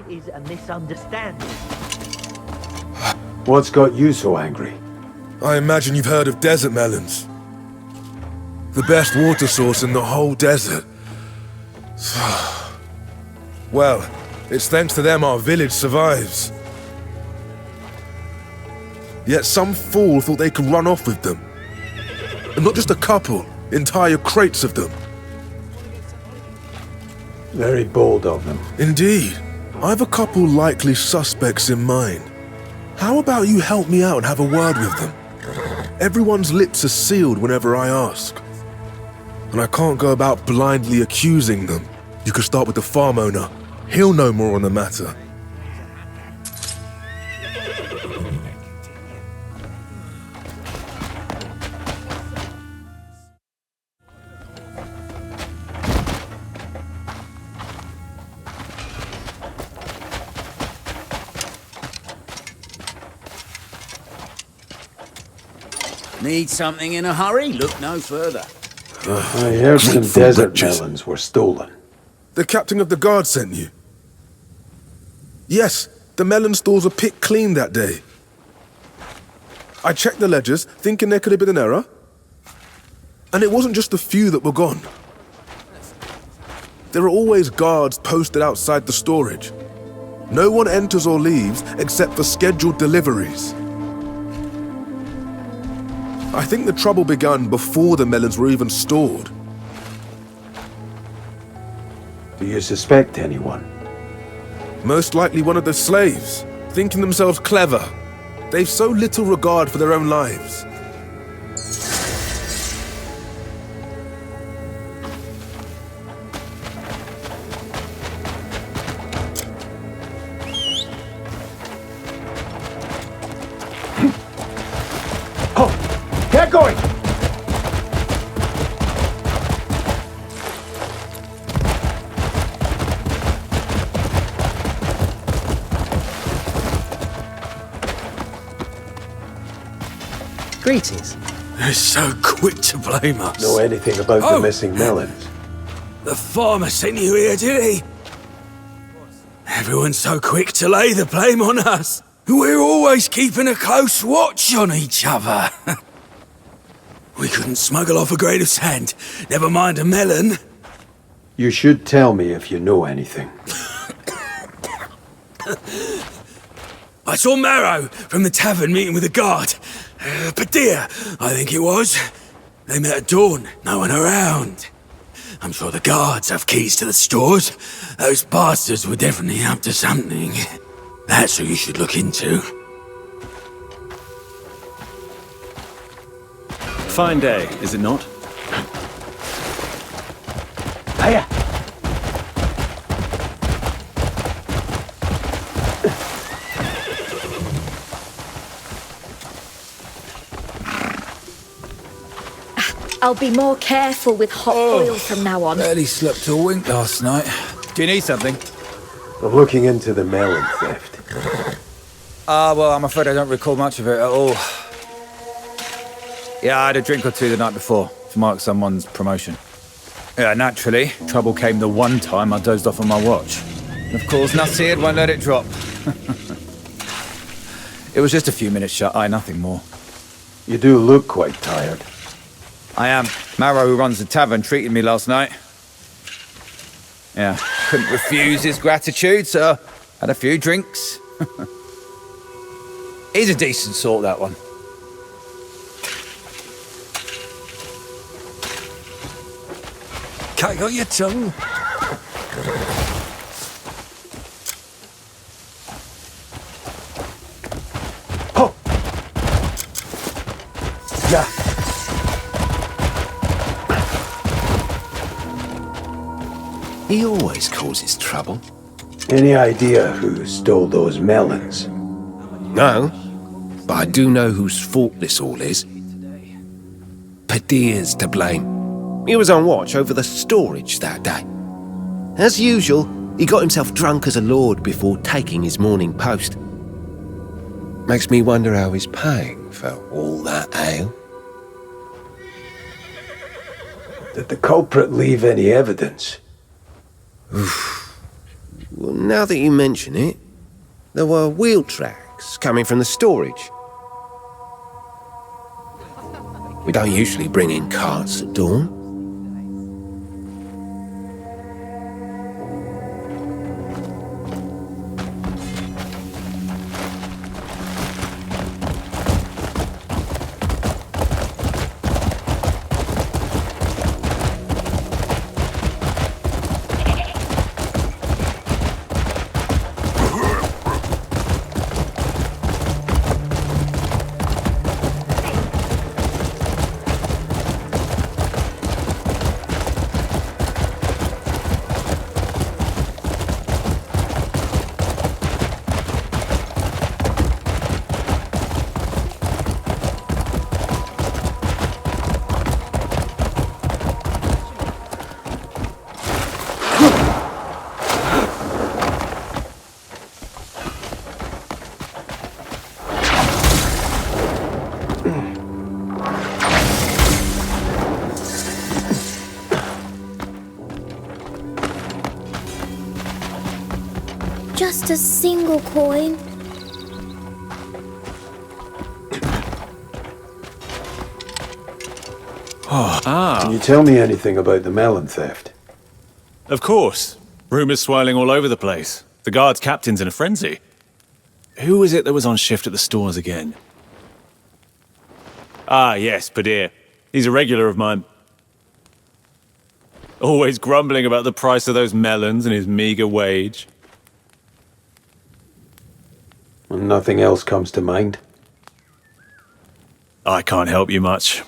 is a misunderstanding. What's got you so angry? I imagine you've heard of desert melons. The best water source in the whole desert. Well, it's thanks to them our village survives. Yet some fool thought they could run off with them. And not just a couple, entire crates of them. Very bold of them. Indeed. I've a couple likely suspects in mind. How about you help me out and have a word with them? Everyone's lips are sealed whenever I ask. And I can't go about blindly accusing them. You could start with the farm owner. He'll know more on the matter. Need something in a hurry? Look no further. I heard some desert melons were stolen. The captain of the guard sent you? Yes, the melon stalls were picked clean that day. I checked the ledgers, thinking there could have been an error. And it wasn't just a few that were gone. There are always guards posted outside the storage. No one enters or leaves except for scheduled deliveries. I think the trouble began before the melons were even stored. Do you suspect anyone? Most likely one of the slaves, thinking themselves clever. They've so little regard for their own lives. Get going! Greetings. They're so quick to blame us. Know anything about the missing melons? The farmer sent you here, did he? Everyone's so quick to lay the blame on us. We're always keeping a close watch on each other. We couldn't smuggle off a grain of sand, never mind a melon. You should tell me if you know anything. I saw Marrow from the tavern meeting with a guard. Padilla, I think it was. They met at dawn, no one around. I'm sure the guards have keys to the stores. Those bastards were definitely up to something. That's who you should look into. Fine day, is it not? Hiya! I'll be more careful with hot oil from now on. Barely slept a wink last night. Do you need something? I'm looking into the melon theft. Well, I'm afraid I don't recall much of it at all. Yeah, I had a drink or two the night before to mark someone's promotion. Yeah, naturally, trouble came the one time I dozed off on my watch. And of course, Nasir won't let it drop. It was just a few minutes shut eye, nothing more. You do look quite tired. I am. Marrow, who runs the tavern, treated me last night. Yeah, couldn't refuse his gratitude, so had a few drinks. He's a decent sort, that one. Cat got your tongue? Oh! Yeah. He always causes trouble. Any idea who stole those melons? No, but I do know whose fault this all is. Padilla's to blame. He was on watch over the storage that day. As usual, he got himself drunk as a lord before taking his morning post. Makes me wonder how he's paying for all that ale. Did the culprit leave any evidence? Well, now that you mention it, there were wheel tracks coming from the storage. We don't usually bring in carts at dawn. Just a single coin. Can you tell me anything about the melon theft? Of course. Rumours swirling all over the place. The guard's captain's in a frenzy. Who was it that was on shift at the stores again? Ah, yes, Padir. He's a regular of mine. Always grumbling about the price of those melons and his meager wage. And nothing else comes to mind? I can't help you much.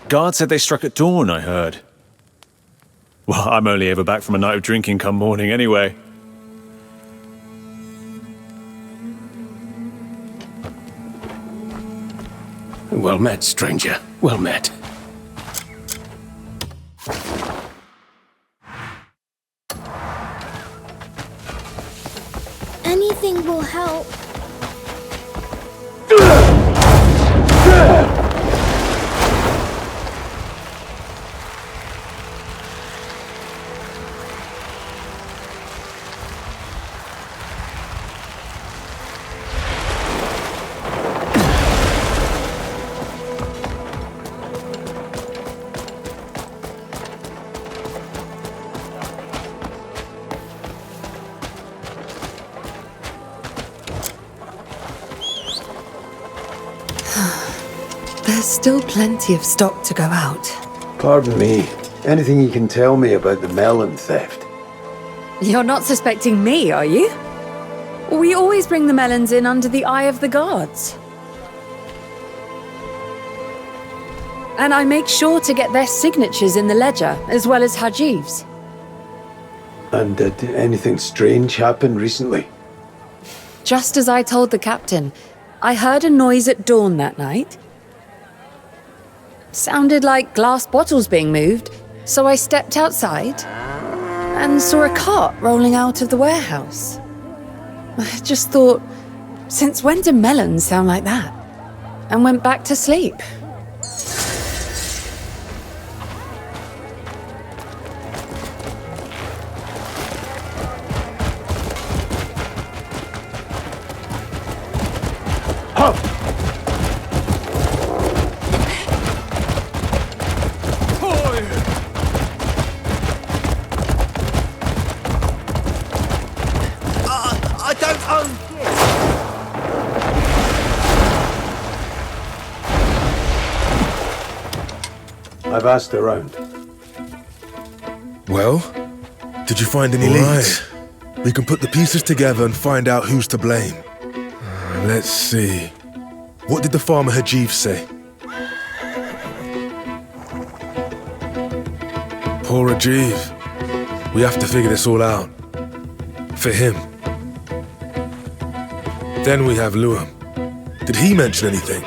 Guard said they struck at dawn, I heard. Well, I'm only ever back from a night of drinking come morning anyway. Well met, stranger. Well met. Anything will help. There's still plenty of stock to go out. Pardon me. Anything you can tell me about the melon theft? You're not suspecting me, are you? We always bring the melons in under the eye of the guards. And I make sure to get their signatures in the ledger, as well as Hajiv's. And did anything strange happen recently? Just as I told the captain, I heard a noise at dawn that night. Sounded like glass bottles being moved, so I stepped outside and saw a cart rolling out of the warehouse. I just thought, since when do melons sound like that? And went back to sleep. I've asked around. Well, did you find any leads? We can put the pieces together and find out who's to blame. Let's see. What did the farmer Hajiv say? Poor Hajiv. We have to figure this all out. For him. Then we have Luam. Did he mention anything?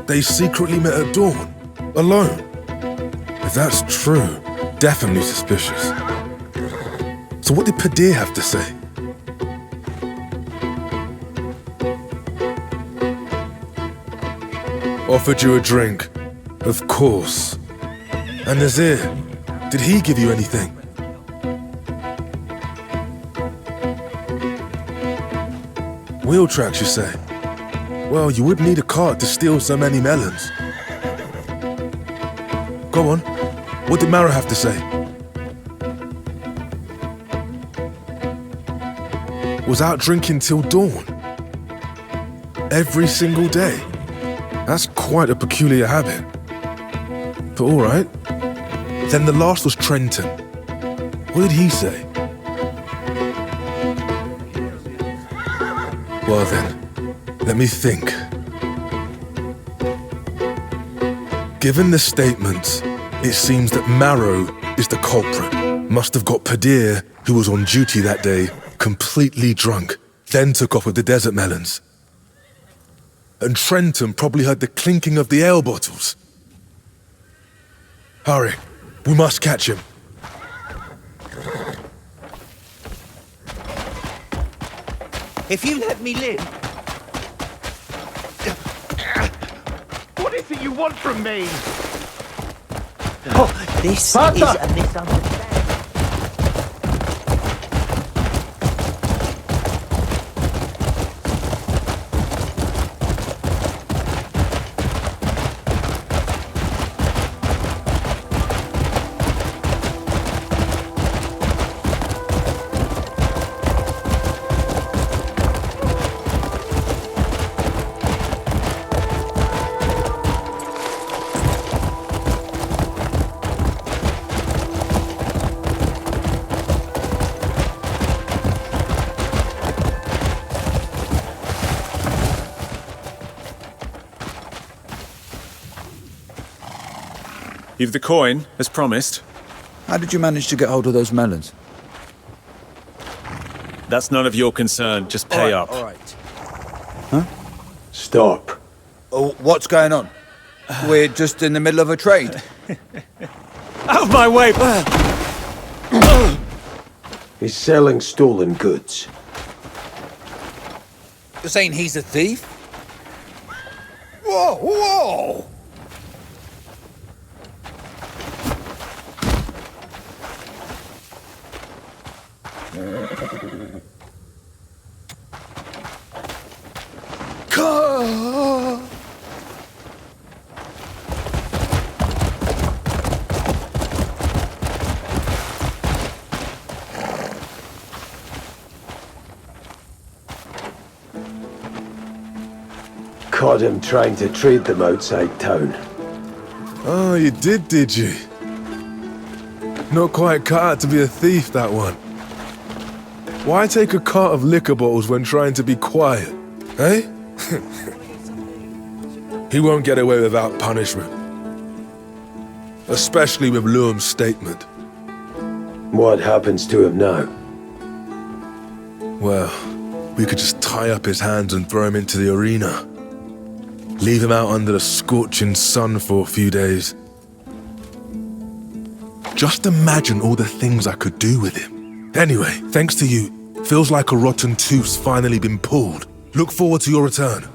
They secretly met at dawn, alone. If that's true, definitely suspicious. So what did Padir have to say? Offered you a drink. Of course. And Nazir, did he give you anything? Wheel tracks, you say? Well, you would need a cart to steal so many melons. Go on. What did Mara have to say? Was out drinking till dawn. Every single day. That's quite a peculiar habit. But all right. Then the last was Trenton. What did he say? Well then, let me think. Given the statements, it seems that Marrow is the culprit. Must have got Padir, who was on duty that day, completely drunk, then took off with the desert melons. And Trenton probably heard the clinking of the ale bottles. Hurry, we must catch him. If you let me live... What is it you want from me? Oh, this is a misunderstanding. You've the coin, as promised. How did you manage to get hold of those melons? That's none of your concern. Just pay up. All right. Huh? Stop. Oh, what's going on? We're just in the middle of a trade. Out of my way! He's selling stolen goods. You're saying he's a thief? Whoa, whoa! Caught him trying to trade them outside town. Oh, you did you? Not quite cut out to be a thief, that one. Why take a cart of liquor bottles when trying to be quiet, eh? He won't get away without punishment. Especially with Luum's statement. What happens to him now? Well, we could just tie up his hands and throw him into the arena. Leave him out under the scorching sun for a few days. Just imagine all the things I could do with him. Anyway, thanks to you, feels like a rotten tooth's finally been pulled. Look forward to your return.